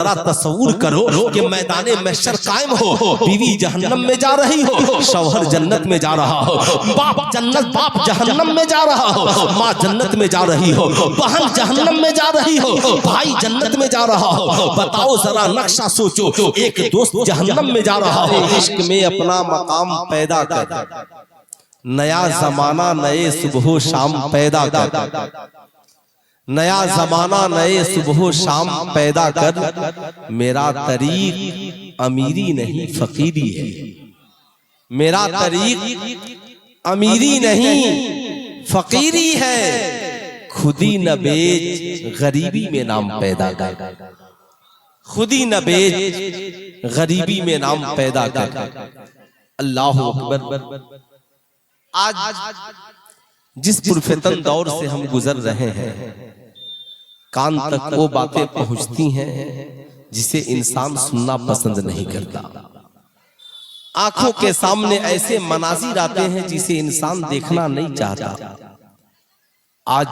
तस्वूर करो कि मैदाने महशर कायम हो, बीवी जहन्नम में जा रही हो, शौहर जन्नत में जा रहा हो, बाप जहन्नम में जा रहा हो, माँ जन्नत में जा रही हो, बहन जहन्नम में जा रही हो, भाई जन्नत में जा रहा हो। बताओ जरा नक्शा सोचो, एक दोस्त जहन्नम में जा रहा हो। इश्क में अपना मकाम पैदा कर, नया जमाना नए सुबह शाम पैदा कर, नया जमाना नए सुबह शाम पैदा कर। मेरा तरीक अमीरी नहीं फकीरी है, मेरा तरीक अमीरी नहीं फकीरी है। खुदी न बेच गरीबी में नाम पैदा कर, खुदी न बेच गरीबी में नाम पैदा कर। अल्लाह अकबर। आज जिस पुरफितन दौर से हम गुजर रहे हैं, कान तक वो बातें पहुंचती हैं जिसे इंसान सुनना पसंद नहीं करता। आंखों के सामने ऐसे मनाजिर आते हैं जिसे इंसान देखना नहीं चाहता। आज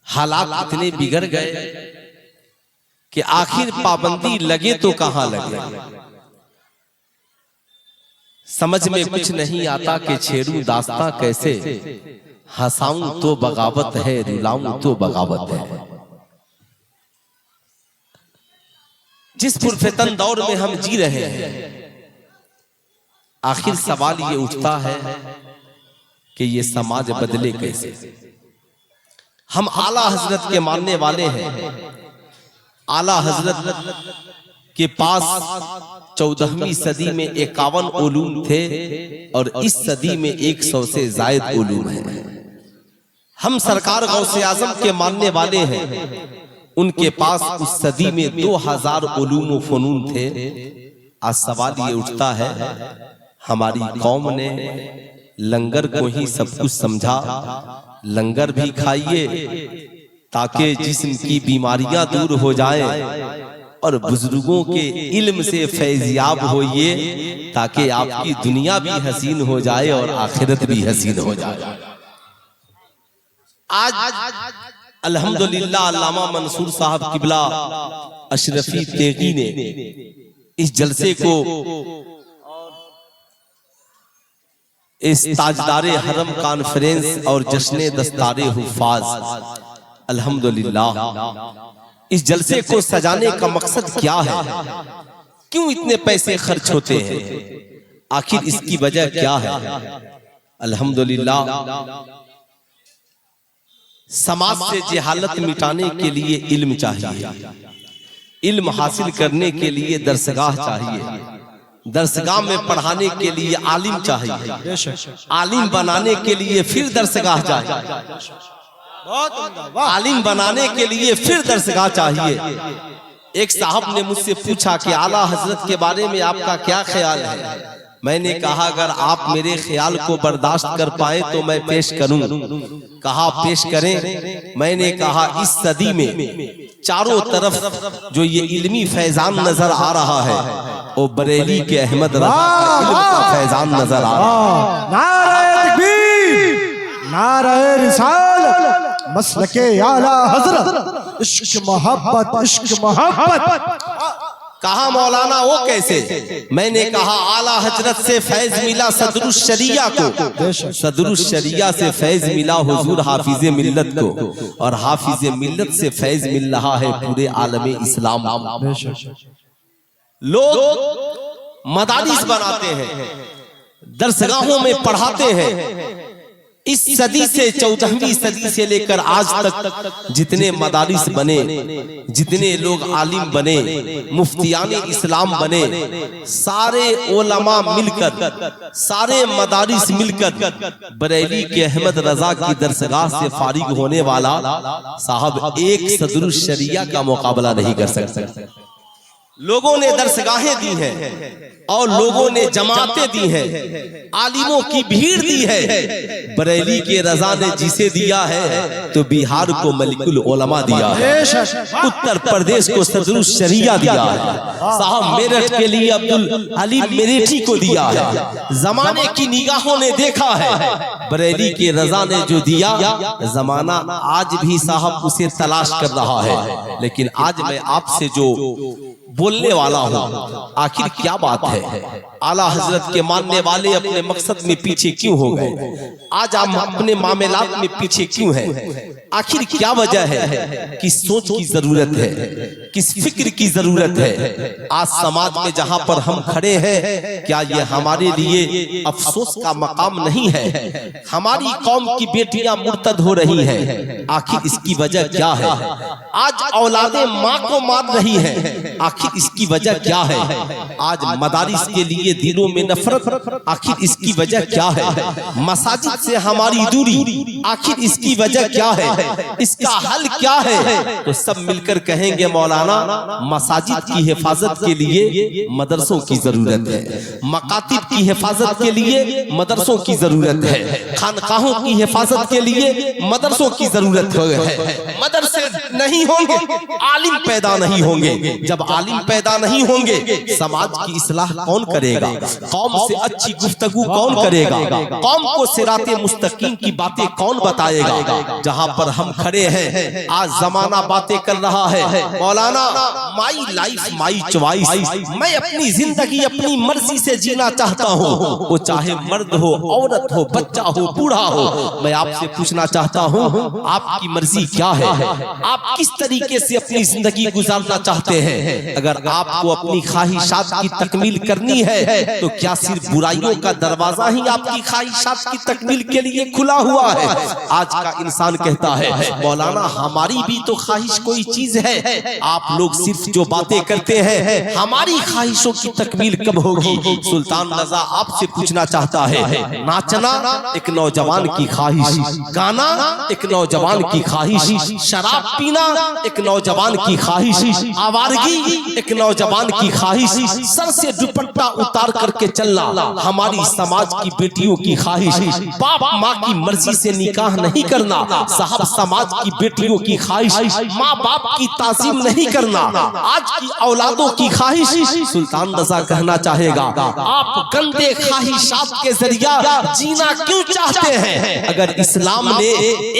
हालात इतने बिगड़ गए कि आखिर पाबंदी लगे तो कहां लगे, समझ में कुछ नहीं आता कि छेड़ू दास्तां कैसे, हंसाऊं तो बगावत है, रुलाऊं तो बगावत है। जिस पुरफितन दौर में हम जी रहे हैं, आखिर सवाल ये उठता है कि ये समाज बदले कैसे। हम आला हजरत के मानने वाले हैं, आला हजरत के पास 14वीं सदी में 51 उलूम थे और इस सदी में 100 से ज्यादा उलूम हैं। हम सरकार गौसे आजम के मानने वाले हैं, उनके पास उस सदी में 2000 उलूम व फनून थे। आज सवाल ये उठता है, हमारी कौम ने लंगर को ही सब कुछ समझा। लंगर भी खाइए ताकि जिस्म की बीमारियां दूर हो जाएं, और बुजुर्गों के इल्म से फैज़याब होइए ताकि आपकी दुनिया भी हसीन हो जाए और आखिरत भी हसीन हो जाए। आज अल्हम्दुलिल्लाह अल्लामा मंसूर साहब किबला अशरफी तेगी ने इस जलसे को, इस ताजदारे हरम कॉन्फ्रेंस और जश्ने दस्तारे हुफाज, अल्हम्दुलिल्लाह इस जलसे को सजाने का मकसद क्या है, क्यों इतने पैसे खर्च होते हैं, आखिर इसकी वजह क्या है। अल्हम्दुलिल्लाह समाज से जहालत मिटाने के लिए इल्म चाहिए, इल्म हासिल करने के लिए दरसगाह चाहिए, दरसगाह में पढ़ाने के लिए आलिम चाहिए, आलिम बनाने के लिए फिर दरसगाह चाहिए, आलिम बनाने के लिए फिर दरसगाह चाहिए। एक साहब ने मुझसे पूछा कि आला हजरत के बारे में आपका क्या ख्याल है। मैंने कहा अगर आप मेरे ख्याल को बर्दाश्त कर पाए तो मैं पेश करूं। कहा पेश करें। मैंने कहा इस सदी में चारों तरफ जो ये इल्मी फैजान नजर आ रहा है, वो बरेली के अहमद रजा का इल्म का फैजान नजर आ रहा है। नारे तकबीर, नारे रिसालत, मसलके आला हजरत, इश्क मोहब्बत, इश्क मोहब्बत। कहा मौलाना वो कैसे। मैंने कहा आला हजरत से फैज मिला सदरुश शरिया को, सदरुश शरिया से फैज मिला हुजूर हाफिज मिल्लत को, और हाफिज मिल्लत से फैज मिल रहा है पूरे आलमे इस्लाम। लोग मदारिस बनाते हैं, दरसगाहों में पढ़ाते हैं। इस सदी से 14वीं सदी से लेकर आज तक जितने मदारिस बने, जितने लोग आलिम बने, मुफ्तियान इस्लाम बने, सारे उलमा मिलकर, सारे मदारिस मिलकर बरेली के अहमद रजा की दरसगाह से फारिग होने वाला साहब एक सदरुश शरिया का मुकाबला नहीं कर सकते। लोगों ने दरसगाहें दी हैं और लोगों ने जमातें दी हैं, आलिमों की भीड़ दी है। बरेली के रजा ने जिसे दिया है तो बिहार को मलिकुल उलमा दिया है, उत्तर प्रदेश को सदरुल शरिया दिया है, साहब मेरठ के लिए अब्दुल हलीम मेरठी को दिया है। जमाने की निगाहों ने देखा है, बरेली के रजा ने जो दिया, जमाना आज भी साहब उसे तलाश कर रहा है। लेकिन आज मैं आपसे जो बोलने वाला हूँ, आखिर क्या बात है? आला हजरत के मानने वाले अपने मकसद में पीछे क्यों हो गए? आज आप अपने मामलात में पीछे क्यों हैं? आखिर क्या वजह है? किस सोच की जरूरत है, किस फिक्र की जरूरत है? आज समाज में जहाँ पर हम खड़े हैं, क्या ये हमारे लिए अफसोस का मकाम नहीं है? हमारी कौम की बेटियां मुर्तद हो रही हैं, आखिर इसकी वजह क्या है? आज औलादे माँ को मार रही हैं, आखिर इसकी वजह क्या है? आज मदारिस के लिए दिलों में नफरत, आखिर इसकी वजह क्या है? मसाजिद से हमारी दूरी, आखिर इसकी वजह क्या है? इसका हल क्या है? तो सब मिलकर कहेंगे मौलाना, मसाजिद की हिफाजत के लिए मदरसों की जरूरत है, मकातिब की हिफाजत के लिए मदरसों की जरूरत है, खानकाहों की हिफाजत के लिए मदरसों की जरूरत है। मदरसे नहीं होंगे, आलिम पैदा नहीं होंगे। जब आलिम पैदा नहीं होंगे, समाज की इस्लाह कौन करेगा? कौम से अच्छी गुफ्तगू कौन करेगा? कौम को सिराते मुस्तकीम की बातें कौन बताएगा? जहाँ पर हम खड़े हैं, आज जमाना बातें कर रहा है, मौलाना माई लाइफ माई चॉइस, मैं अपनी जिंदगी अपनी मर्जी से जीना चाहता हूँ, वो चाहे मर्द हो, औरत हो, बच्चा हो, बूढ़ा हो। मैं आपसे पूछना चाहता हूँ, आपकी मर्जी क्या है? आप किस तरीके से अपनी जिंदगी गुजारना चाहते हैं? अगर आपको अपनी ख्वाहिशात की तकमील करनी है, तो क्या सिर्फ बुराइयों का दरवाजा ही आपकी ख्वाहिशात की तकमील के लिए खुला हुआ है? आज का इंसान कहता है, मौलाना हमारी भी तो ख्वाहिश कोई चीज है, आप लोग सिर्फ जो बातें करते हैं, हमारी ख्वाहिशों की तकमील कब होगी? सुल्तान रजा आपसे पूछना चाहता है, नाचना एक नौजवान की ख्वाहिश, गाना एक नौजवान की ख्वाहिश, शराब पीना एक नौजवान की ख्वाहिश, आवारगी एक नौजवान की ख्वाहिश, सर से दुपट्टा उतार करके चलना हमारी समाज की बेटियों की ख्वाहिश, बाप माँ की मर्जी से निकाह नहीं करना साहब समाज की बेटियों की ख्वाहिश, माँ बाप की ताज़ीम नहीं करना आज की औलादों की ख्वाहिश। सुल्तान रजा कहना चाहेगा, आप गंदे ख्वाहिशात के जरिया जीना क्यों चाहते हैं? अगर इस्लाम ने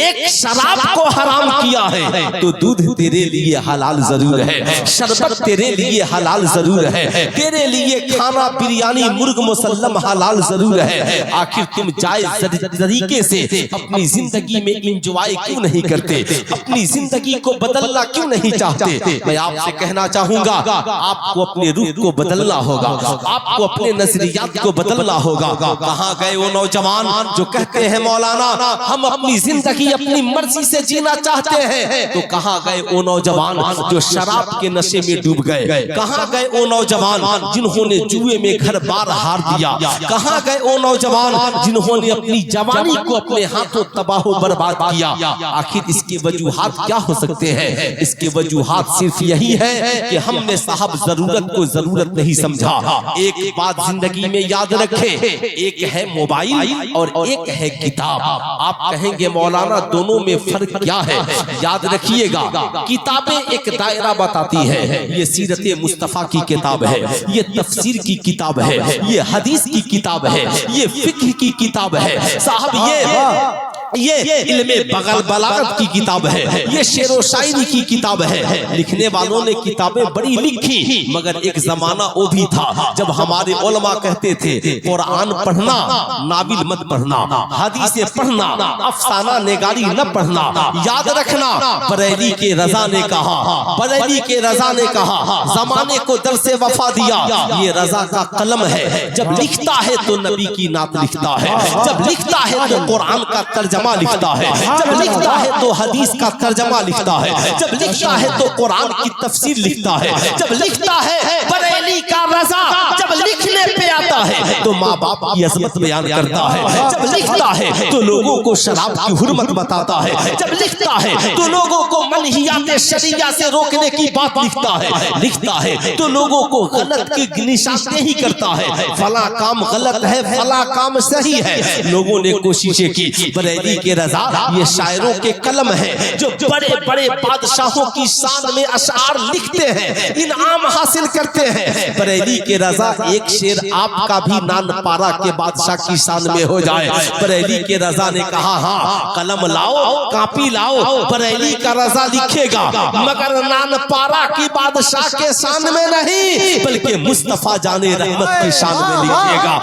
एक शराब को हराम किया है, तो दूध तेरे लिए हलाल जरूर है, शरबत तेरे लिए हलाल जरूर है, तेरे लिए खाना बिरयानी मुर्ग मुसल्लम हलाल जरूर है। आखिर तुम जायज तरीके से अपनी जिंदगी में इंजॉय क्यों नहीं करते? अपनी जिंदगी को बदलना क्यों नहीं चाहते? मैं आपसे कहना चाहूंगा, आपको अपने रूह को बदलना होगा, आपको अपने नजरियात को बदलना होगा। कहाँ गए वो नौजवान जो कहते हैं मौलाना हम अपनी जिंदगी अपनी मर्जी से जीना चाहते हैं? तो कहाँ गए वो नौजवान जो शराब के नशे में डूब गए? कहाँ गए वो नौजवान जिन्होंने जुए में घर बार हार दिया? कहाँ गए वो नौजवान जिन्होंने अपनी जवानी को अपने हाथों तबाह बर्बाद किया? आखिर इसके वजूहात क्या हो सकते हैं? इसके वजूहात सिर्फ यही है कि हमने साहब जरूरत को जरूरत नहीं समझा। एक बात जिंदगी में याद रखे, एक है मोबाइल और एक है किताब। आप कहेंगे मौलाना दोनों में फर्क क्या है? याद रखिएगा, किताबें एक दायरा बताती है, ये सीरत मुस्तफा की किताब है, ये तफसीर की किताब है, ये हदीस की किताब है, ये फिक्र की किताब है साहब, ये इल्मे बगल बलागत की किताब है, ये शेर व शायरी की किताब है। लिखने वालों ने किताबें बड़ी लिखी, मगर एक जमाना वो भी था जब हमारे उलमा कहते थे कुरान पढ़ना नाविल मत पढ़ना, हदीसें पढ़ना अफसाना नेगारी न पढ़ना। याद रखना, बरेली के रजा ने कहा, बरेली के रजा ने कहा, जमाने को दर से वफा दिया, ये रजा का कलम है। जब लिखता है तो नबी की नात लिखता है, जब लिखता है तो कुरान का तर्ज तर्जमा लिखता है, जब लिखता है तो हदीस का तर्जमा लिखता है, जब लिखता है तो कुरान की तफसीर लिखता है, जब लिखता है बरेली का रजा, जब लिखने पे आता है तो माँ बाप की अज़मत बयान करता है, जब लिखता है तो लोगों को शराब की हुर्मत बताता है, जब लिखता है तो लोगों को मनहियात शरिया से रोकने की बात लिखता है तो लोगों को गलत की निशानदेही करता है, फला काम गलत है, फला काम सही है। लोगों ने कोशिशें की, बरेली के रजा ये शायरों के कलम है जो बड़े बड़े बादशाहों की शान में अशआर लिखते हैं, इनाम हासिल करते हैं। बरेली के रजा एक शेर आपका भी नान पारा के बादशाह की शान में हो जाए। बरेली के रजा ने कहा, हाँ कलम लाओ, कापी लाओ, बरेली का रजा लिखेगा, मगर नान पारा की बादशाह के शान में नहीं, बल्कि मुस्तफा जाने रहमत की शान में लिखेगा,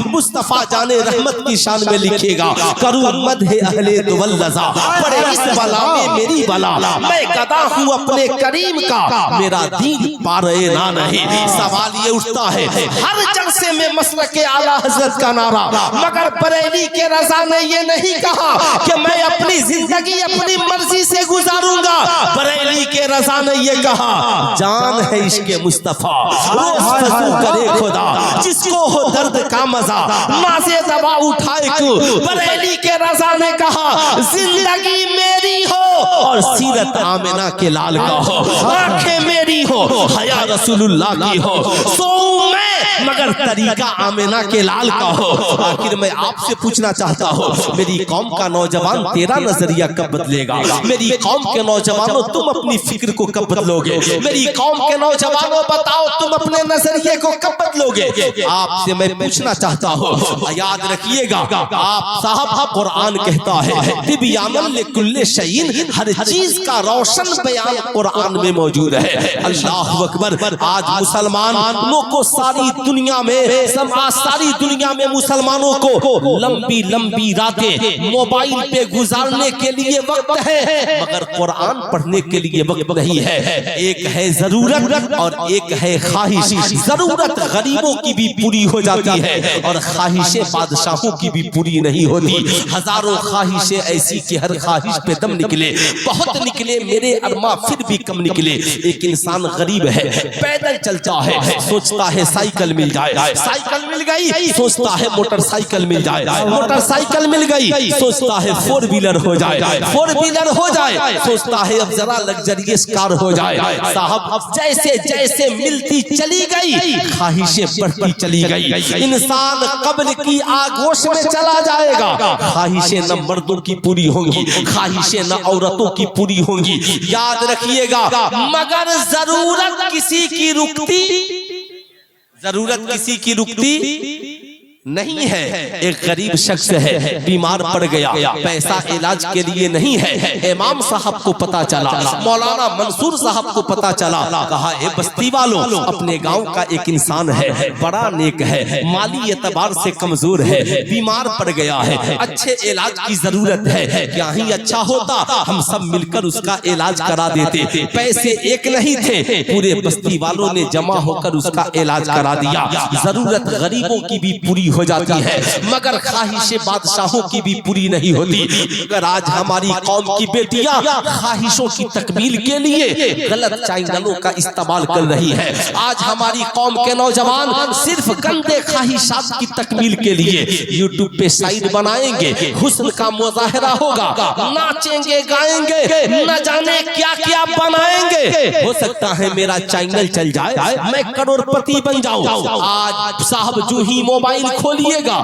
मुस्तफा जाने रहमत की शान में लिखेगा। करूं मदह अहले दुवल रजा, पड़े इस बला में मेरी बला, मैं गदा हूँ अपने करीम का, मेरा दीन पारे ना नहीं। सवाल ये उठता है हर जलसे में मसलक आला हजरत का नारा, मगर बरेली के रजा ने ये नहीं कहा कि मैं अपनी जिंदगी अपनी मर्जी से गुजारूंगा। बरेली के रजा ने ये कहा, जान है इश्क़ मुस्तफा, रोज़ फज़ू करे खुदा, जिसको हो दर्द का मजा, नाज़े दबा उठाए क्यों। बरेली के रजा ने कहा, जिंदगी मेरी हो और सीरत आमिना के लाल का हो, आंखें मेरी हो, हया रसूलुल्लाह की हो, सोऊं मैं मगर तरीका आमिना के लाल का हो। आखिर मैं आपसे पूछना चाहता हूँ, मेरी कौम का नौजवान तेरा नजरिया कब बदलेगा? मेरी कौम के नौजवानों तुम अपनी फिक्र को कब बदलोगे? मेरी कौम के नौजवानों बताओ तुम अपने नजरिए को कब बदलोगे? आपसे मैं पूछना चाहता हूँ, याद रखिएगा आप साहब, कुरान कहता है तिबियानन लिकुल्लि शैइन, हर चीज का रोशन बयान कुरान में मौजूद है। अल्लाह अकबर। आज मुसलमानों को सारी दुनिया में सारी दुनिया में मुसलमानों को लंबी लंबी रातें मोबाइल पे गुजारने के लिए वक्त है, मगर कुरान पढ़ने के लिए वक्त नहीं है। एक है जरूरत और एक है ख्वाहिश। जरूरत गरीबों की भी पूरी हो जाती है और ख्वाहिशें बादशाहों की भी पूरी नहीं होती। हजारों ख्वाहिशें ऐसी कि हर ख्वाहिश पे दम निकले, बहुत निकले मेरे अरमा फिर भी कम निकले। एक इंसान गरीब है, पैदल चलता है, सोचता है साइकिल मिल जाए, साइकिल मिल गई, सोचता है मोटरसाइकिल मिल जाए, मोटरसाइकिल मिल गई, सोचता है फोर व्हीलर हो जाए, फोर व्हीलर हो जाए, सोचता है अब जरा लग्जरियस कार हो जाए। साहब अब जैसे जैसे मिलती चली गई, ख्वाहिशें बढ़ती चली गई। इंसान कब्र की आगोश में चला जाएगा। ख्वाहिशें न मर्दों की पूरी होंगी, ख्वाहिशें न औरतों की पूरी होंगी। याद रखिएगा, मगर जरूरत किसी की रुकती, जरूरत किसी की रुकती नहीं है। एक गरीब शख्स है, बीमार पड़ गया, पैसा इलाज के लिए नहीं है। इमाम साहब को पता चला, मौलाना मंसूर साहब को पता चला, कहा ए बस्ती वालों, अपने गांव का एक इंसान है, बड़ा नेक है, माली एतबार से कमजोर है, बीमार पड़ गया है, अच्छे इलाज की जरूरत है। क्या ही अच्छा होता हम सब मिलकर उसका इलाज करा देते। पैसे एक नहीं थे, पूरे बस्ती वालों ने जमा होकर उसका इलाज करा दिया। जरूरत गरीबों की भी पूरी हो जाती है, मगर ख्वाहिशें बादशाहों की भी पूरी नहीं होती। अगर आज हमारी कौम की बेटियां ख्वाहिशों की तकमील के लिए गलत चैनलों का इस्तेमाल कर रही है, आज हमारी कौम के नौजवान सिर्फ गंदे ख्वाहिशात की तकमील के लिए यूट्यूब पे साइट बनाएंगे, हुस्न का मुजाहरा होगा, नाचेंगे गाएंगे, न जाने क्या क्या बनाएंगे। हो सकता है मेरा चैनल चल जाए, मैं करोड़पति बन जाऊं। आज साहब जो ही मोबाइल खोलिएगा,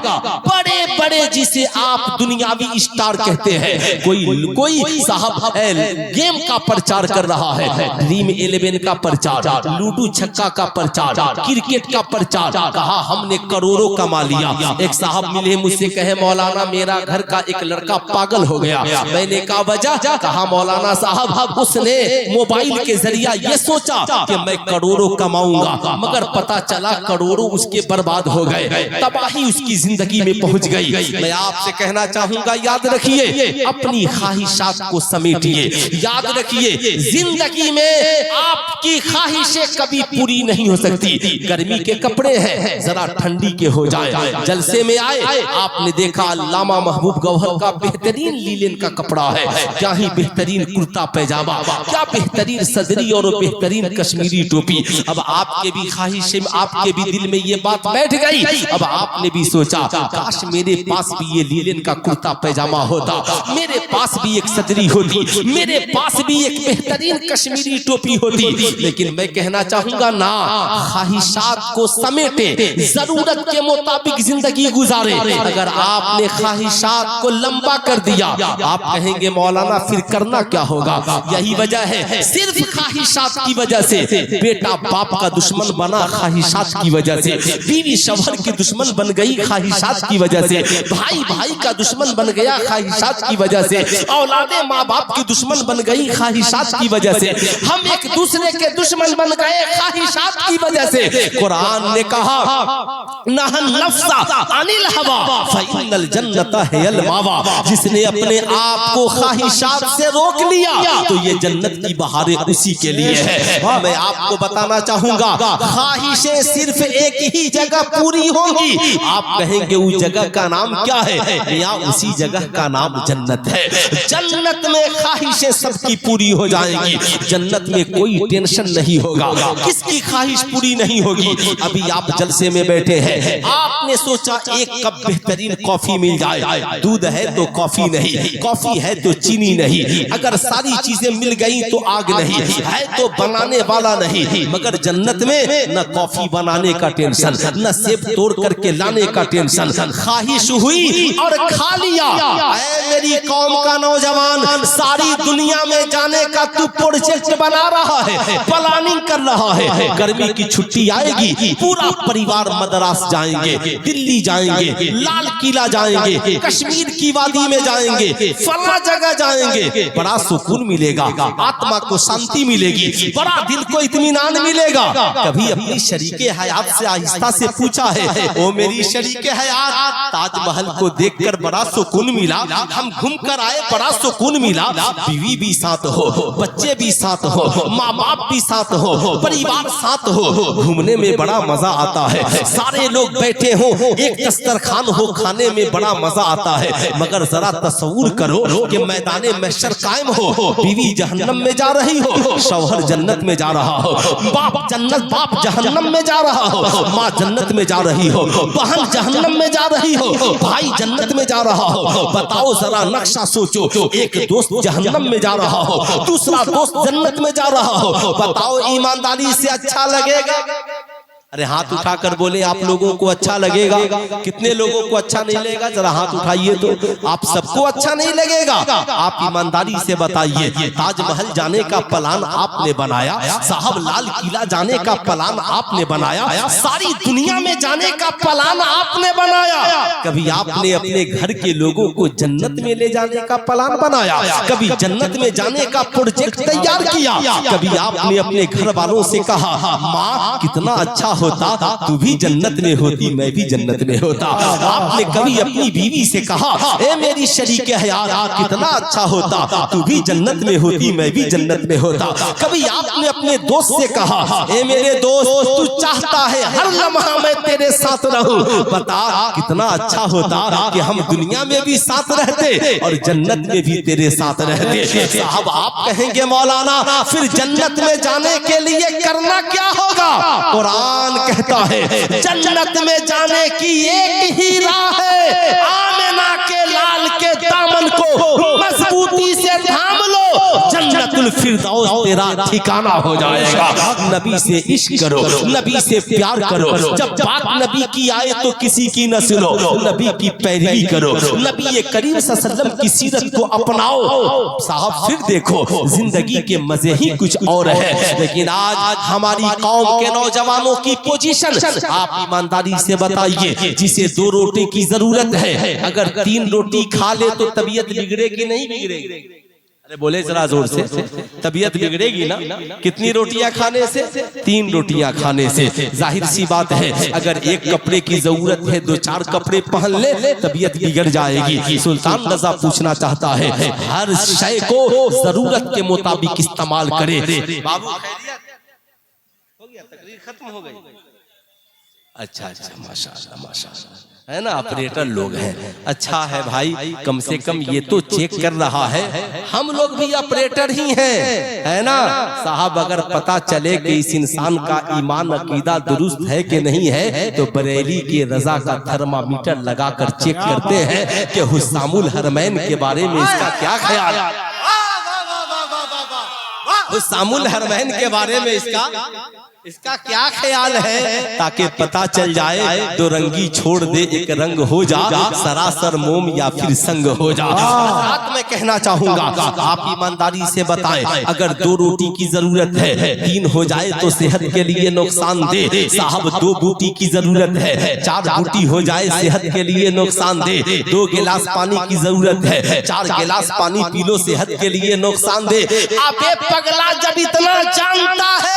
बड़े बड़े जिसे आप दुनियावी स्टार कहते हैं, कोई साहब गेम का प्रचार कर रहा है, ड्रीम 11 का प्रचार, लूडो छक्का का प्रचार, क्रिकेट का प्रचार, कहा हमने करोड़ों कमा लिया। एक साहब मिले मुझसे, कहे मौलाना मेरा घर का एक लड़का पागल हो गया। मैंने कहा वजह? कहा मौलाना साहब उसने मोबाइल के जरिया ये सोचा कि मैं करोड़ों कमाऊंगा, मगर पता चला करोड़ों उसके बर्बाद हो गए, तबाह वही उसकी जिंदगी में पहुंच गई। मैं आपसे कहना चाहूंगा, याद रखिए, अपनी ख्वाहिशात को समेटिए। याद रखिए, जिंदगी में आपकी ख्वाहिशें कभी पूरी नहीं हो सकती। गर्मी के कपड़े हैं, जरा ठंडी के हो जाए। जलसे में आए, आपने देखा अल्लामा महबूब गौहर का बेहतरीन लीलन का कपड़ा है, क्या ही बेहतरीन कुर्ता पैजामा, क्या बेहतरीन सदरी और बेहतरीन कश्मीरी टोपी। अब आपके भी ख्वाहिशें, आपके भी दिल में ये बात बैठ गई। अब आपने भी सोचा, काश मेरे पास भी ये लीलन का कुर्ता पैजामा होता, मेरे पास भी एक सदरी होती, मेरे पास भी एक बेहतरीन कश्मीरी टोपी होती। लेकिन मैं कहना चाहूंगा ना, ख्वाहिशात को समेटे, जरूरत के मुताबिक जिंदगी गुजारे। अगर आपने ख्वाहिशात को लंबा कर दिया, आप कहेंगे मौलाना फिर करना क्या होगा। यही वजह है, सिर्फ ख्वाहिशात की वजह से बेटा बाप का दुश्मन बना, ख्वाहिशात की वजह से बीवी शौहर की दुश्मन बन गई, ख्वाहिशात की वजह से भाई भाई का दुश्मन बन गया, ख्वाहिशात की वजह से औलादे माँ बाप की दुश्मन बन गई, ख्वाहिशात की वजह से हम एक दूसरे के दुश्मन बन गए, ख्वाहिशात की वजह से। कुरान ने कहा, नहन नफ्सा अनिल हवा फइन्नल जन्नता हियल मावा। जिसने अपने आप को ख्वाहिशात से रोक लिया तो ये जन्नत की बहारें उसी के लिए है। मैं आपको बताना चाहूंगा, ख्वाहिशें सिर्फ एक ही जगह पूरी होंगी। आप कहेंगे उस जगह का नाम क्या है? या उसी जगह का नाम जन्नत है। जन्नत में ख्वाहिशें सबकी पूरी हो जाएंगी, जन्नत में कोई टेंशन नहीं होगा। किसकी ख्वाहिश पूरी नहीं होगी? अभी आप जलसे में बैठे हैं, आपने सोचा एक कप बेहतरीन कॉफी मिल जाए, दूध है तो कॉफी नहीं, कॉफी है तो चीनी नहीं, अगर सारी चीजें मिल गई तो आग नहीं है, तो बनाने वाला नहीं। मगर जन्नत में न कॉफी बनाने का टेंशन, न सेब तोड़ करके लाने का टेंशन। ख्वाहिश हुई और खा लिया। ऐ मेरी कौम का नौजवान, सारी दुनिया में जाने का तू प्रोजेक्ट बना रहा है, प्लानिंग कर रहा है। गर्मी की छुट्टी आएगी, पूरा परिवार मद्रास जाएंगे, दिल्ली जाएंगे, लाल किला जाएंगे, कश्मीर की वादी में जाएंगे, फला जगह जाएंगे। बड़ा सुकून मिलेगा, आत्मा को शांति मिलेगी, बड़ा दिल को इत्मीनान मिलेगा। कभी अपनी शरीके हयात से आहिस्ता से पूछा है, ओ मेरी शरीके हयात, ताजमहल को देखकर बड़ा सुकून मिला, हम घूम कर आए, बड़ा सुकून मिला। बीवी भी साथ हो, बच्चे भी साथ हो, माँ बाप भी साथ हो, परिवार साथ हो, घूमने में बड़ा मजा आता है। सारे लोग बैठे हो, एक दस्तरखान हो, खाने में बड़ा मजा आता है। मगर जरा तस्वूर करो कि मैदाने महशर कायम हो, बीवी जहन्नम में जा रही हो, शौहर जन्नत में जा रहा हो, बाप जहन्नम में जा रहा हो, माँ जन्नत में जा रही हो, बहन जहन्नम में जा रही हो, भाई जन्नत में जा रहा हो। बताओ जरा नक्शा सोचो, एक दोस्त जहन्नम में जा रहा हो, दूसरा दोस्त जन्नत में जा रहा हो। बताओ ईमानदारी से अच्छा लगेगा? अरे हाथ उठाकर बोले, आप लोगों को अच्छा लगेगा? कितने लोगों को अच्छा नहीं लगेगा? जरा हाथ उठाइए तो। आप सबको अच्छा नहीं लगेगा। आप ईमानदारी से बताइए, ताजमहल जाने का प्लान आपने बनाया, साहब लाल किला जाने का प्लान आपने बनाया, सारी दुनिया में जाने का प्लान आपने बनाया। कभी आपने अपने घर के लोगों को जन्नत में ले जाने का प्लान बनाया? कभी जन्नत में जाने का प्रोजेक्ट तैयार किया? कभी आपने अपने घर वालों से कहा, माँ कितना अच्छा होता तू भी जन्नत में होती, मैं भी जन्नत में होता? आपने कभी अपनी बीवी से कहा, ए मेरी शरीके हयात कितना अच्छा होता, तू भी जन्नत में होती, मैं भी जन्नत में होता? कभी आपने अपने दोस्त से कहा, ए मेरे दोस्त तू चाहता है हर लम्हा मैं तेरे साथ रहूं, बता कितना अच्छा होता कि हम दुनिया में भी साथ रहते और जन्नत में भी तेरे साथ रहते। साहब आप कहेंगे मौलाना फिर जन्नत में जाने के लिए करना क्या होगा? कुरान कहता है जन्नत में जाने की एक ही राह है, आमिना के लाल के दामन को मजबूती से थाम लो, जन्नतुल फिरदौस तेरा ठिकाना हो जाएगा। नबी से इश्क करो, नबी से प्यार करो, जब बात नबी की आए तो किसी की न सुनो, नबी की पैरवी करो, नबी करीम सल्लल्लाहु अलैहि वसल्लम की सीरत को अपनाओ। साहब फिर देखो जिंदगी के मजे ही कुछ और है। लेकिन आज हमारी कौम के नौजवानों की पोजीशन आप ईमानदारी से बताइए, जिसे 2 रोटी की जरूरत है, अगर 3 रोटी खा ले तो तबीयत बिगड़े कि नहीं बिगड़ेगी? अरे बोले जरा जोर से, तबीयत बिगड़ेगी ना। कितनी रोटियां खाने से? 3 रोटियां खाने से। जाहिर सी बात है, अगर एक कपड़े की जरूरत है 2-4 कपड़े पहन ले, तबीयत बिगड़ जाएगी। सुल्तान रजा पूछना चाहता है, हर शय को जरूरत के मुताबिक इस्तेमाल करे। बाबू हो गया, तकरीर खत्म हो गई। अच्छा, माशाअल्लाह माशाअल्लाह, है ना, ऑपरेटर लोग हैं। अच्छा है भाई, कम से कम ये तो चेक कर रहा है। हम लोग भी ऑपरेटर ही हैं, है ना साहब। अगर पता चले कि इस इंसान का ईमान अकीदा दुरुस्त है कि नहीं है, तो बरेली के रजा का थर्मामीटर लगाकर चेक करते हैं कि हुस्सामुल हरमैन के बारे में इसका क्या ख्याल है। हुस्सामुल हरमैन के बारे में इसका क्या ख्याल है, ताकि पता चल जाए। दो रंगी छोड़ दे, एक रंग हो जा, सरासर मोम या फिर संग हो जा। साथ में कहना चाहूंगा, आप ईमानदारी से बताएं, अगर 2 रोटी की जरूरत है, 3 हो जाए तो सेहत के लिए नुकसानदेह। साहब 2 बूटी की जरूरत है, 4 बूटी हो जाए सेहत के लिए नुकसानदेह। 2 गिलास पानी की जरूरत है, 4 गिलास पानी पी लो सेहत के लिए नुकसानदेह। अबे पगला, जब इतना जानता है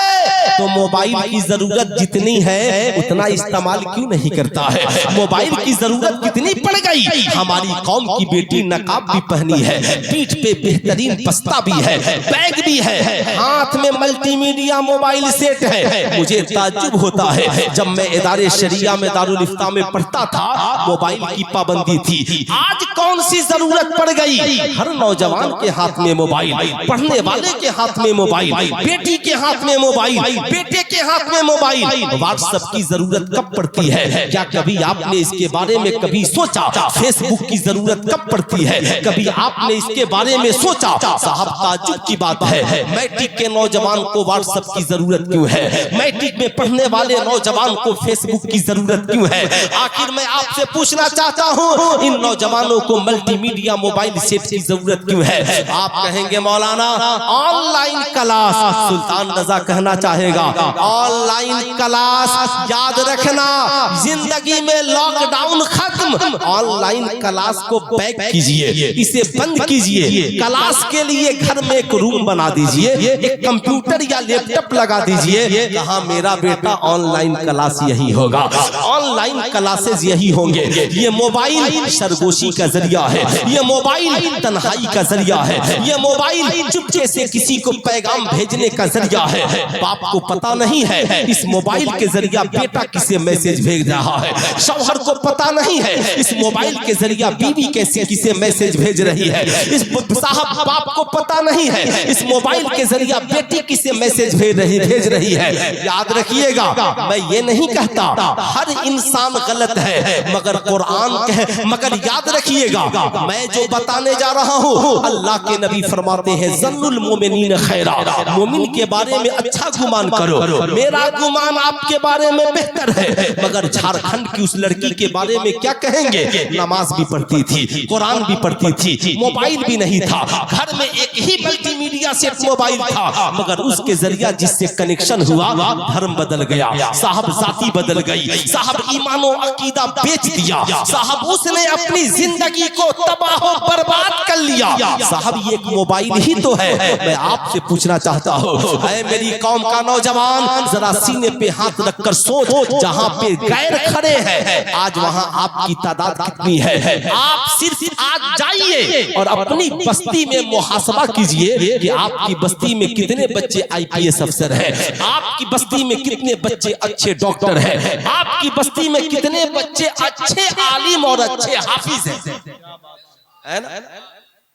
तो मोबाइल की जरूरत जितनी है उतना इस्तेमाल क्यों नहीं करता है? मोबाइल की जरूरत कितनी पड़ गई। हमारी कौम की बेटी नकाब भी पहनी है, पीठ पे बेहतरीन बस्ता भी है, बैग भी है, हाथ में मल्टीमीडिया मोबाइल सेट है। मुझे ताज्जुब होता है, जब मैं इदारे शरिया में दारुल इफ्ता में पढ़ता था, मोबाइल की पाबंदी थी। आज कौन सी जरूरत पड़ गई? हर नौजवान के हाथ में मोबाइल, पढ़ने वाले के हाथ में मोबाइल, बेटी के हाथ में मोबाइल, बेटे के हाथ में मोबाइल। व्हाट्सएप की जरूरत कब पड़ती है? क्या कभी आपने इसके बारे में कभी सोचा? फेसबुक की जरूरत कब पड़ती है? कभी आपने इसके बारे में सोचा? साहब ताज्जुब की बात है, मैट्रिक के नौजवान को व्हाट्सएप की जरूरत क्यों है? मैट्रिक में पढ़ने वाले नौजवान को फेसबुक की जरूरत क्यों है? आखिर मैं आपसे पूछना चाहता हूँ, इन नौजवानों को मल्टीमीडिया मोबाइल सेट की जरूरत क्यों है? आप कहेंगे मौलाना ऑनलाइन क्लास। सुल्तान रजा कहना चाहेगा, ऑनलाइन क्लास याद रखना, जिंदगी में लॉकडाउन खत्म। ऑनलाइन क्लास को बैक कीजिए, इसे बंद कीजिए। क्लास के लिए घर में एक रूम बना दीजिए, एक कंप्यूटर या लैपटॉप लगा दीजिए। कहा मेरा बेटा ऑनलाइन क्लास यही होगा, ऑनलाइन क्लासेस यही होंगे। ये मोबाइल सरगोशी का जरिया है, ये मोबाइल तन्हाई का जरिया है, ये मोबाइल चुपके से किसी को पैगाम भेजने का जरिया है। बाप को पता नहीं है इस मोबाइल के जरिया बेटा किसे मैसेज भेज रहा है, शौहर को पता नहीं है इस मोबाइल के जरिया बीवी कैसे किसे मैसेज भेज रही है, इस साहब बाप को पता नहीं है इस मोबाइल के जरिया बेटी किसे मैसेज भेज रही है। याद रखिएगा, मैं ये नहीं कहता हर इंसान गलत है, मगर याद रखिएगा, मैं जो बताने जा रहा हूँ, अल्लाह के नबी फरमाते हैं ज़न्नुल मोमिनीन खैरा, मोमिन के बारे में अच्छा गुमान करो। मेरा गुमान आपके बारे में बेहतर है, मगर झारखंड की उस लड़की के बारे में क्या कहेंगे? नमाज भी पढ़ती थी, कुरान भी पढ़ती थी, मोबाइल भी नहीं था, घर में एक ही मल्टीमीडिया सेट मोबाइल था, मगर उसके जरिया जिससे कनेक्शन हुआ धर्म बदल गया, साहब जाति बदल गई, साहब ईमानो अकीदा बेच दिया, साहब उसने अपनी जिंदगी को तबाह बर्बाद कर लिया। साहब ये एक मोबाइल ही तो है। मैं आपसे पूछना चाहता हूँ, मेरी कौम का नौजवान, जरा सीने पे हाथ रखकर सोच, जहाँ पे गैर खड़े हैं आज वहाँ आपकी तादाद कितनी है? आप सिर्फ आज जाइए और अपनी बस्ती में मुहासबा कीजिए कि आपकी बस्ती में कितने बच्चे IPS अफसर हैं, आपकी बस्ती में कितने बच्चे अच्छे डॉक्टर हैं, आपकी बस्ती में कितने बच्चे अच्छे आलिम और अच्छे हाफिज हैं, है ना?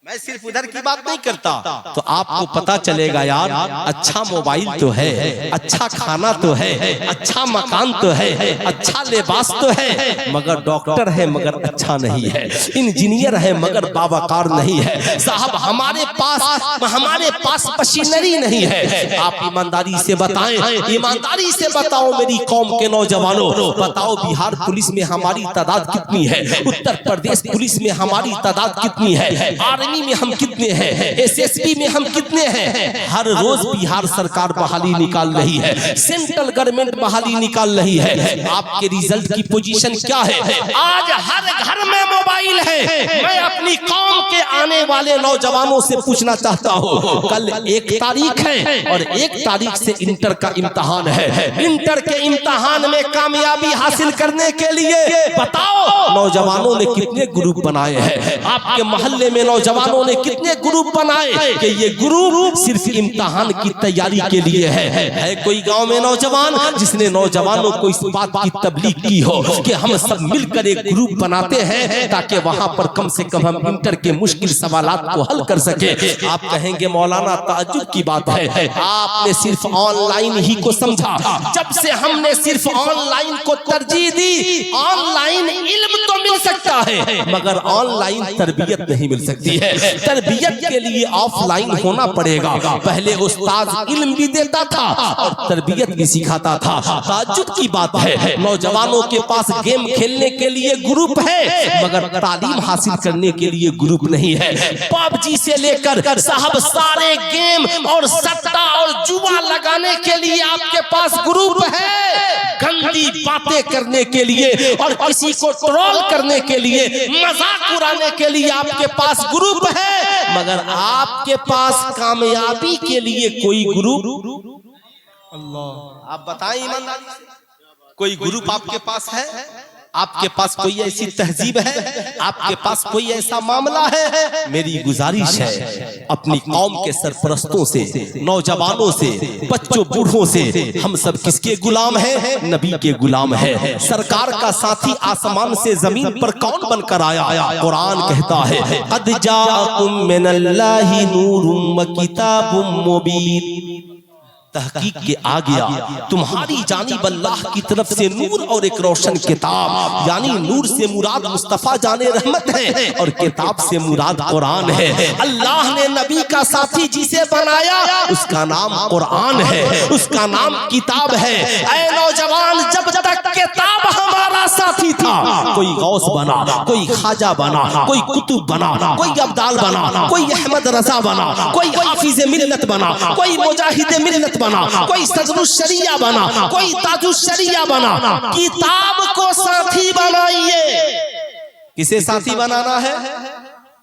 मैं सिर्फ उधर की बात नहीं करता, तो आपको पता चलेगा यार, अच्छा मोबाइल तो है, अच्छा खाना तो है, अच्छा मकान तो है, अच्छा लिबास तो है, मगर डॉक्टर है मगर अच्छा नहीं है, इंजीनियर है मगर बावकार नहीं है, साहब हमारे पास मशीनरी नहीं है। आप ईमानदारी से बताएं, ईमानदारी से बताओ मेरी कौम के नौजवानों, बताओ बिहार पुलिस में हमारी तादाद कितनी है, उत्तर प्रदेश पुलिस में हमारी तादाद कितनी है, आर्मी आर्मी में हम कितने हैं, एसएसबी में हम कितने हैं। हर रोज बिहार सरकार बहाली निकाल रही है, सेंट्रल गवर्नमेंट बहाली निकाल रही है। आपके रिजल्ट की पोजीशन क्या है? आज हर घर में मोबाइल है। मैं अपनी कौम के आने वाले नौजवानों से पूछना चाहता हूँ, कल 1 तारीख है और 1 तारीख से इंटर का इम्तिहान है। इंटर के इम्तिहान में कामयाबी हासिल करने के लिए बताओ नौजवानों ने कितने ग्रुप बनाए हैं? आपके मोहल्ले में नौजवानों ने कितने ग्रुप बनाए कि ये ग्रुप सिर्फ इम्तिहान की तैयारी के लिए है कोई गांव में नौजवान जिसने नौजवानों को इस बात की तबलीग की हो कि हम सब मिलकर एक ग्रुप बनाते हैं ताकि वहां पर कम से कम हम इंटर के मुश्किल सवालात को हल कर सके? आप कहेंगे मौलाना ताज्जुब की बात है, आपने सिर्फ ऑनलाइन ही को समझा। जब से हमने सिर्फ ऑनलाइन को तरजीह दी, ऑनलाइन इल्म तो मिल सकता है मगर ऑनलाइन तरबियत नहीं मिल सकती है। तरबियत के लिए ऑफलाइन होना पड़ेगा। पहले उस्ताद इल्म भी देता था और तरबियत भी सिखाता था। ताज्जुब की बात है, नौजवानों के पास गेम खेलने के लिए ग्रुप है मगर तालीम हासिल करने के लिए ग्रुप नहीं है। पबजी से लेकर साहब सारे गेम और सट्टा और जुआ लगाने के लिए आपके पास ग्रुप है। गंदी बातें करने के लिए और किसी को ट्रोल करने के लिए, मजाक उड़ाने के लिए आपके पास ग्रुप है मगर आपके पास कामयाबी के लिए कोई ग्रुप? अल्लाह, आप बताएं ईमानदारी से, कोई ग्रुप आपके पास है? आपके पास कोई ऐसी तहजीब है? आपके पास कोई ऐसा मामला है? मेरी गुजारिश है अपनी कौम के सरपरस्तों से, नौजवानों से, बच्चों बूढ़ों से, हम सब किसके गुलाम हैं? नबी के गुलाम हैं। सरकार का साथी आसमान से जमीन पर कौन बनकर आया? कुरान कहता है क़द जाअकुम मिनल्लाहि नूरुम व किताबुम मुबीन। तहकीक के आ गया तुम्हारी जानिब अल्लाह की तरफ से नूर और एक रोशन किताब, यानी नूर से मुराद मुस्तफा जाने रहमत है और किताब से मुराद कुरान है। अल्लाह ने नबी का साथी जिसे बनाया उसका नाम कुरान है, उसका नाम किताब है। ऐ नौजवान, जब तक किताब हमारा साथी था, कोई गौस बना, कोई खाजा बना, कोई कुतुब बना, कोई अब्दाल बना, कोई अहमद रजा बना, कोई हाफिज मिल्लत बना, कोई मुजाहिद मिल्लत बना, कोई सदरुशरिया बना, कोई ताजुशरिया बना। किताब को साथी बनाइए। किसे साथी बनाना है?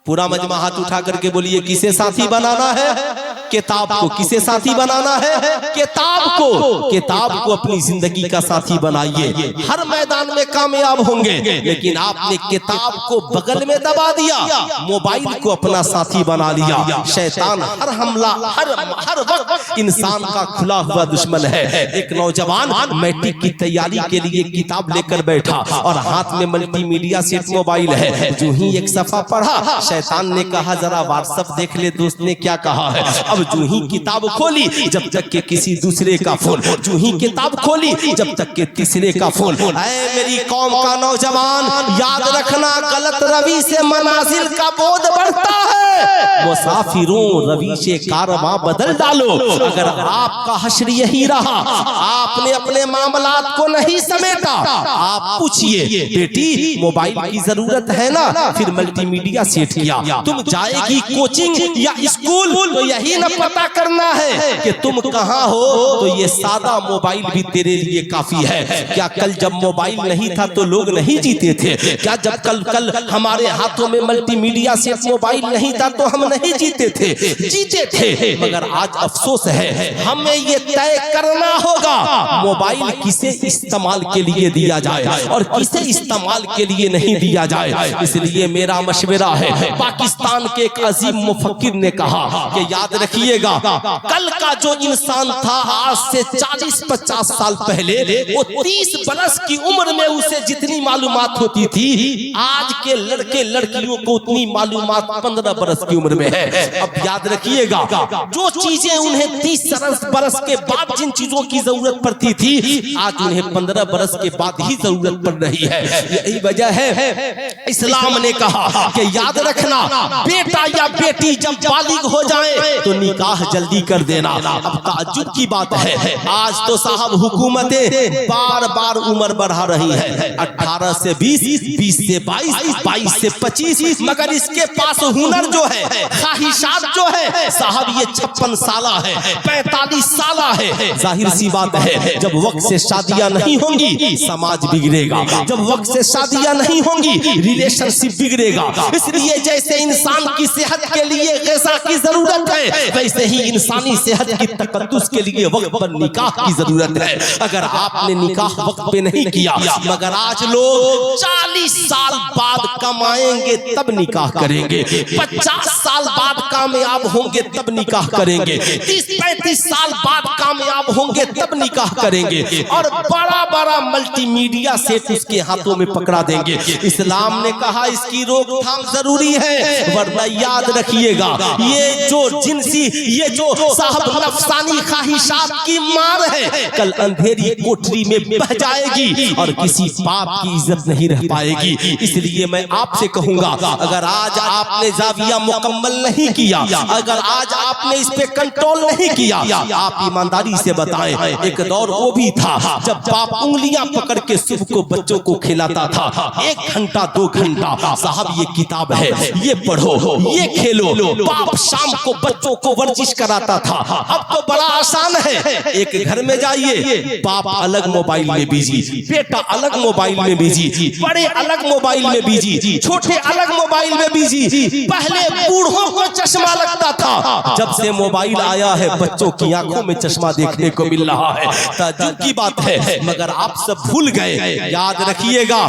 पूरा मजमा हाथ उठा करके बोलिए, किसे साथी बनाना है? किताब को। किसे साथी बनाना है? किताब को। किताब को अपनी जिंदगी का साथी बनाइए, हर मैदान में कामयाब होंगे। लेकिन आपने किताब को बगल में दबा दिया, मोबाइल को अपना साथी बना लिया। शैतान हर हमला, हर वक्त इंसान का खुला हुआ दुश्मन है। एक नौजवान मैट्रिक की तैयारी के लिए किताब लेकर बैठा और हाथ में मल्टीमीडिया सेट मोबाइल है। जो ही एक सफा पढ़ा, शैतान ने कहा जरा व्हाट्सएप देख ले दोस्त ने क्या कहा है। अब जो ही किताब खोली, जब तक के किसी दूसरे का फोन, जो ही किताब खोली, जब तक के तीसरे का फोन। ऐ मेरी कौम का नौजवान, याद रखना गलत रवि से मनाजिल का बोझ बढ़ता है। मुसाफिरों रवि से कारवां बदल डालो। अगर आपका हश्र यही रहा, आपने अपने मामलात को नहीं समेटा, आप पूछिए बेटी मोबाइल की जरूरत है ना, फिर मल्टीमीडिया सेट किया, तुम जाएगी कोचिंग या स्कूल तो यही न पता करना है कि तुम कहां हो, तो ये सादा मोबाइल भी तेरे लिए काफी है। क्या कल जब मोबाइल नहीं था तो लोग नहीं जीते थे? क्या जब कल हमारे हाथों में मल्टीमीडिया सेट मोबाइल नहीं था तो हम नहीं जीते थे? जीते थे। मगर आज अफसोस है, हमें ये तय करना होगा मोबाइल किसे इस्तेमाल के लिए दिया जाए और किसे इस्तेमाल के लिए नहीं दिया जाए। इसलिए मेरा मशवरा है, पाकिस्तान के एक अजीम मुफक्किर ने कहा कि याद रखिएगा, कल का जो इंसान था आज से 40-50 साल पहले, वो 30 बरस की उम्र में उसे जितनी मालूमात होती थी, आज के लड़के लड़कियों को उतनी मालूमात 15 बरस की उम्र में है। अब याद रखिएगा, जो चीजें उन्हें 30 बरस के बाद जिन चीजों की जरूरत पड़ती थी, आज उन्हें 15 बरस के बाद ही जरूरत पड़ रही है। यही वजह है इस्लाम ने कहा कि याद रखना, बेटा या बेटी जब बालिग हो जाए तो निकाह जल्दी कर देना। अब ताज्जुब की बात है, आज तो साहब हुकूमतें बार बार उम्र बढ़ा रही है, 18 से 20, 20 से 22, 22 से 25, मगर इसके पास हुनर जो है, ख्वाहिशात जो है साहब ये 56 साला है, 45 साला है। जाहिर सी बात है, जब वक्त से शादियां नहीं होंगी समाज बिगड़ेगा, जब वक्त से शादियां नहीं होंगी रिलेशनशिप बिगड़ेगा। इसलिए जैसे इंसान की सेहत के लिए ग़िज़ा की जरूरत है, वैसे ही इंसानी सेहत की तकद्दुस के लिए वक्त पर निकाह की जरूरत है। अगर आपने निकाह वक्त पे नहीं किया, मगर आज लोग 40 साल बाद कमाएंगे तब निकाह करेंगे, 50 साल बाद कामयाब होंगे तब निकाह करेंगे, 30-35 साल बाद कामयाब होंगे तब निकाह करेंगे, और बड़ा बड़ा मल्टीमीडिया सेट उसके हाथों में पकड़ा देंगे। इस्लाम ने कहा इसकी रोकथाम जरूरी है, वरना याद रखिएगा ये जो जिनसी, ये जो साहब नफसानी ख्वाहिशात की मार है, कल अंधेरी कोठरी में बह जाएगी और किसी बाप की इज्जत नहीं रह पाएगी। इसलिए मैं आपसे कहूंगा, अगर आज आपने जाविया मुकम्मल नहीं किया, अगर आज आपने इस पे कंट्रोल नहीं किया, आप ईमानदारी से बताएं, एक दौर वो भी था जब बाप उंगलियां पकड़ के सुबह को बच्चों को खिलाता था, 1 घंटा 2 घंटा, साहब ये किताब है, ये पढ़ो, ये खेलो। बाप शाम को बच्चों को वर्जिश कराता था। अब तो बड़ा आसान है, एक घर में जाइए, बाप अलग मोबाइल में बिजी, बेटा अलग मोबाइल में बिजी, बड़े अलग मोबाइल में बिजी, छोटे अलग मोबाइल में बिजी। पहले बूढ़ों को चश्मा लगता था, जब से मोबाइल आया है बच्चों की आंखों में चश्मा देखने को मिल रहा है। ताज्जुब की बात है, मगर आप सब भूल गए। याद रखिएगा,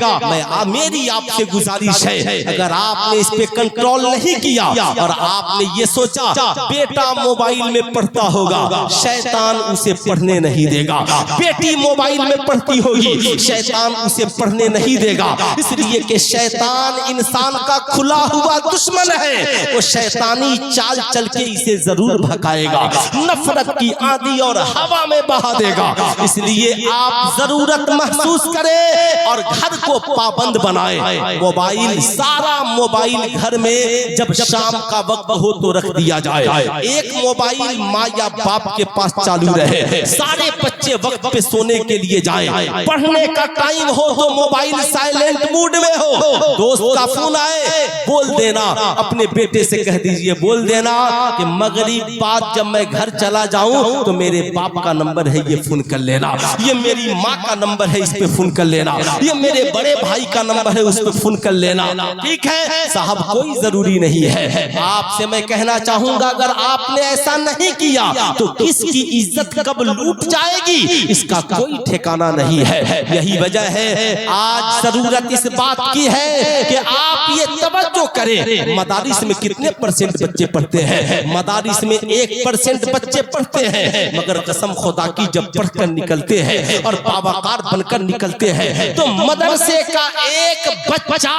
मेरी आपसे गुजारिश है, अगर आपने इस पे कंट्रोल नहीं किया और आपने ये सोचा बेटा मोबाइल में पढ़ता होगा, शैतान उसे पढ़ने नहीं देगा, बेटी मोबाइल में पढ़ती होगी, शैतान उसे पढ़ने नहीं देगा। इसलिए कि शैतान इंसान का खुला हुआ दुश्मन है, वो शैतानी चाल चल के इसे जरूर भगाएगा, नफरत की आंधी और हवा में बहा देगा। इसलिए आप जरूरत महसूस करें और घर को पाबंद बनाएं। मोबाइल, सारा मोबाइल घर में जब शाम का वक्त हो तो रख दिया जाए, एक मोबाइल माँ या बाप के पास चालू रहे, सारे बच्चे वक्त पे सोने के लिए जाएं, पढ़ने का टाइम हो तो मोबाइल साइलेंट मूड में हो, दोस्त का फोन आए बोल देना, अपने बेटे से कह दीजिए, बोल देना कि मगरिब बाद जब मैं घर चला जाऊं तो मेरे बाप का नंबर है, ये फोन कर लेना, ये मेरी माँ का नंबर है, इस पे फोन कर लेना, ये मेरे बड़े भाई का नंबर है, उस पे फोन कर लेना। ठीक है साहब, कोई जरूरी नहीं है। आपसे मैं कहना चाहूंगा, अगर आपने ऐसा नहीं किया तो किसकी इज्जत कब लूट जाएगी इसका कोई ठिकाना नहीं है। यही वजह है आज जरूरत इस बात की है कि आप ये तवज्जो करें। मदारिस में कितने % बच्चे पढ़ते हैं? मदारिस में 1% बच्चे पढ़ते हैं, मगर कसम खुदा की जब पढ़कर निकलते हैं और बाबाकार बनकर निकलते हैं तो मदरसे का एक बच्चा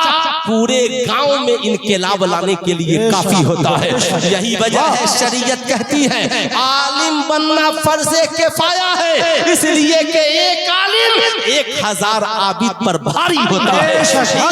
पूरे गांव में इनकलाब लाने के लिए काफी होता है। यही वजह है शरीयत कहती है आलिम बनना फर्ज़े किफ़ाया है, इसलिए कि एक आलिम 1000 आबिद पर भारी होता है।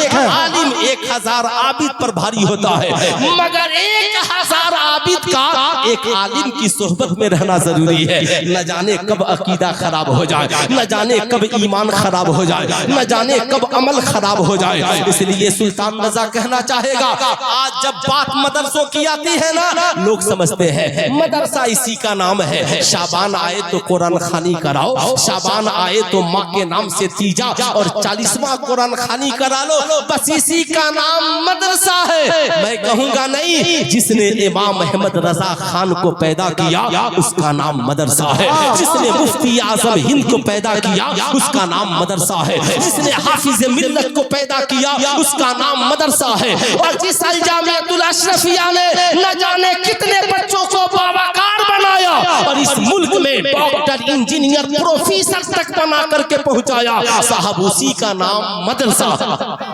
एक आलिम 1000 आबिद पर भारी होता है, मगर 1000 आबिद का एक आलिम की सोहबत में रहना जरूरी है। न जाने कब अकीदा खराब हो जाए, न जाने कब ईमान खराब हो जाए, न जाने कब अमल खराब हो जाए। इसलिए सुल्तान रजा कहना चाहेगा, आज जब बात मदरसों की आती है ना, लोग समझते हैं मदरसा इसी का नाम है, शाबान आए तो कुरान खानी कराओ, शाबान आए तो माँ के नाम से तीजा और 40वां कुरान खानी करा लो, बस इसी का नाम मदरसा है। मैं कहूँगा नहीं, जिसने इमाम अहमद रजा खान को पैदा किया उसका नाम मदरसा है, जिसने मुफ्ती आजम हिंद को पैदा किया उसका नाम मदरसा है, जिसने हाफिज मिल्लत को पैदा किया उसका नाम मदरसा है, और जिस अल जामियातुल अशरफिया ने न जाने कितने बच्चों को बाबाकार बनाया और इस मुल्क में डॉक्टर, इंजीनियर, प्रोफेसर तक बना करके पहुंचाया, साहब उसी का नाम मदरसा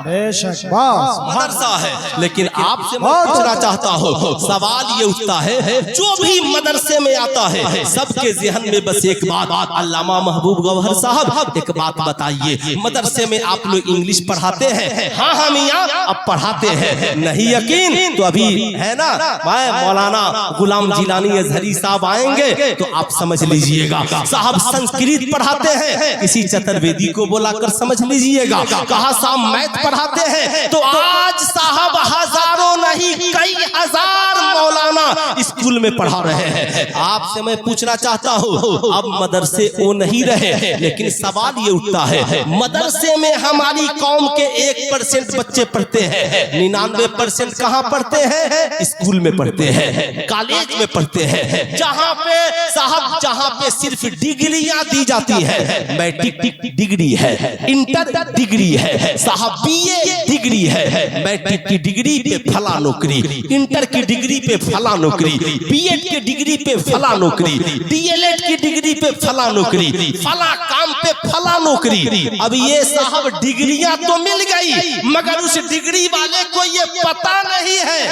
बेशक मदरसा है। लेकिन आपसे मैं पूछना चाहता हूँ, सवाल ये उठता है, जो भी मदरसे में आता है सबके ज़हन में बस एक बात, अल्लामा महबूब गौहर साहब एक बात बताइए, मदरसे में आप लोग इंग्लिश पढ़ाते हैं? हाँ हाँ मियाँ अब पढ़ाते हैं। नहीं यकीन तो अभी है ना मौलाना गुलाम जिलानी अजहरी साहब आएंगे तो आप समझ लीजिएगा। साहब संस्कृत पढ़ाते हैं, किसी चतुर्वेदी को बुलाकर समझ लीजिएगा। कहा साहब मैथ पढ़ाते हैं, तो आज साहब हजारों नहीं कई हजार मौलाना स्कूल में पढ़ा रहे हैं। आपसे मैं पूछना चाहता हूँ, अब मदरसे वो नहीं रहे, लेकिन सवाल ये उठता है मदरसे में हमारी कौम के 1% बच्चे पढ़ते हैं, 99% कहाँ पढ़ते हैं? स्कूल में पढ़ते हैं, कॉलेज में पढ़ते हैं, जहाँ पे साहब जहाँ पे सिर्फ डिग्रियां दी जाती है। मैट्रिक डिग्री है, इंटर डिग्री है, साहब बीए डिग्री है, मैट्रिक की डिग्री पे फला नौकरी, इंटर की डिग्री पे फला नौकरी, बीएड की डिग्री पे फला नौकरी, डीएलएड की डिग्री पे फला नौकरी, फला काम पे फला नौकरी। अब ये साहब डिग्रियां तो मिल गई, मगर उस डिग्री वाले को ये पता नहीं है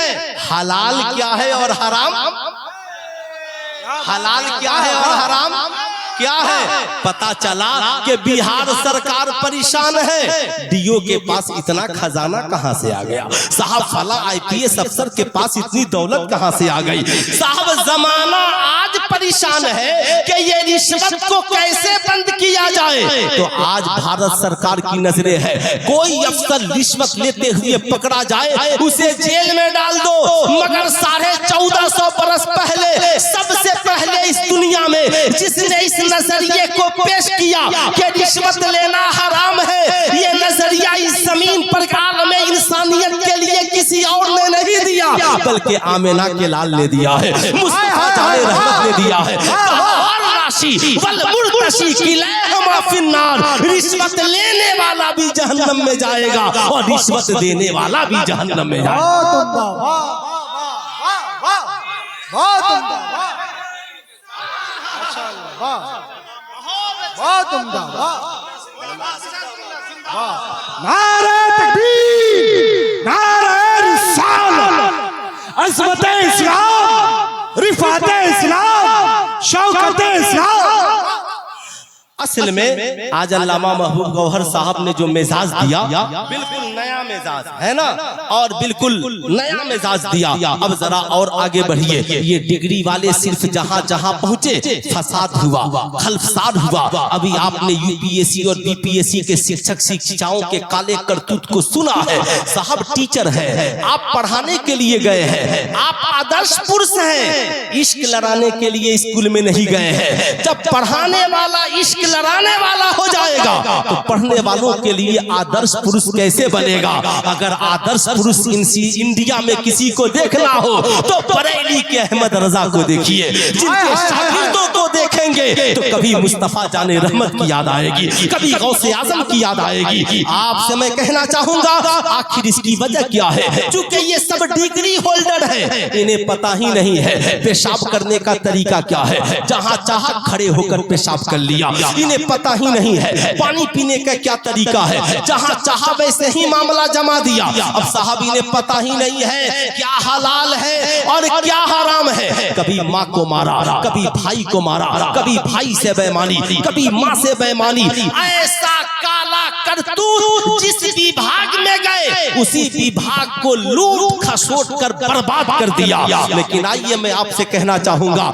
हलाल क्या है और हराम, हलाल क्या है और हराम क्या है। पता चला कि बिहार सरकार परेशान है, डीओ के पास इतना खजाना कहां से आ गया, साहब फला आईपीएस अफसर के पास इतनी दौलत कहां से आ गई। साहब जमाना आज परेशान है कि ये रिश्वत को कैसे बंद किया जाए। तो आज भारत सरकार की नजरें है, कोई अफसर रिश्वत लेते हुए पकड़ा जाए उसे जेल में डाल दो, मगर 1450 बरस पहले सबसे पहले इस दुनिया में जिसने इस नजरिए को पेश किया कि रिश्वत लेना हराम है, ये नजरिया इस जमीन पर आलमे इंसानियत के लिए किसी और ने नहीं दिया, बल्कि आमिना के लाल ने दिया है, मुस्तफा जाने रहमत ने दिया है। रिश्वत लेने वाला भी जहन्नम में जाएगा और रिश्वत देने वाला भी जहन्नम में जाएगा। नारे तकबीर, नारे रिसालत, अज़मत इस्लाम, रिफ़ात इस्लाम, शौकत इस्लाम। असल में आज अल्लामा महबूब गौहर साहब ने जो मिजाज दिया, बिल्कुल नया मिजाज है ना, और बिल्कुल नया मिजाज दिया। अब जरा और आगे बढ़िए, ये डिग्री वाले सिर्फ जहाँ जहाँ पहुँचे फसाद हुआ, खल्फसाद हुआ। अभी आपने यूपीएससी और बीपीएससी के शिक्षक शिक्षिकाओं के काले करतूत को सुना है। साहब टीचर है, आप पढ़ाने के लिए गए हैं, आप आदर्श पुरुष हैं, इश्क लड़ाने के लिए स्कूल में नहीं गए हैं। जब पढ़ाने वाला इश्क लड़ाने वाला हो जाएगा तो पढ़ने वालों के लिए आदर्श पुरुष कैसे बनेगा। अगर आदर्श पुरुष इंडिया में किसी को देखना हो तो बरेली के अहमद रजा को देखिए, जिनके शागिर्दों को देखेंगे तो कभी मुस्तफा जाने रहमत की याद आएगी, कभी गौसे आजम की याद आएगी। आपसे मैं कहना चाहूंगा आखिर इसकी वजह क्या है। चूंकि ये सब डिग्री होल्डर है, इन्हें पता ही नहीं है पेशाब करने का तरीका क्या है, जहां चाहा खड़े होकर पेशाब कर लिया। इन्हें पता ही नहीं है पानी पीने का क्या तरीका है, जहां चाहा वैसे ही मामला जमा दिया। अब साहब इन्हें पता ही नहीं है क्या हलाल है और क्या हराम है। कभी माँ को मारा, कभी भाई को मारा, कभी भाई से बेईमानी, कभी माँ से बेईमानी। ऐसा काला करतूत जिस विभाग में गए उसी विभाग को लूट खसोट कर बर्बाद कर दिया। लेकिन आइए मैं आपसे कहना चाहूंगा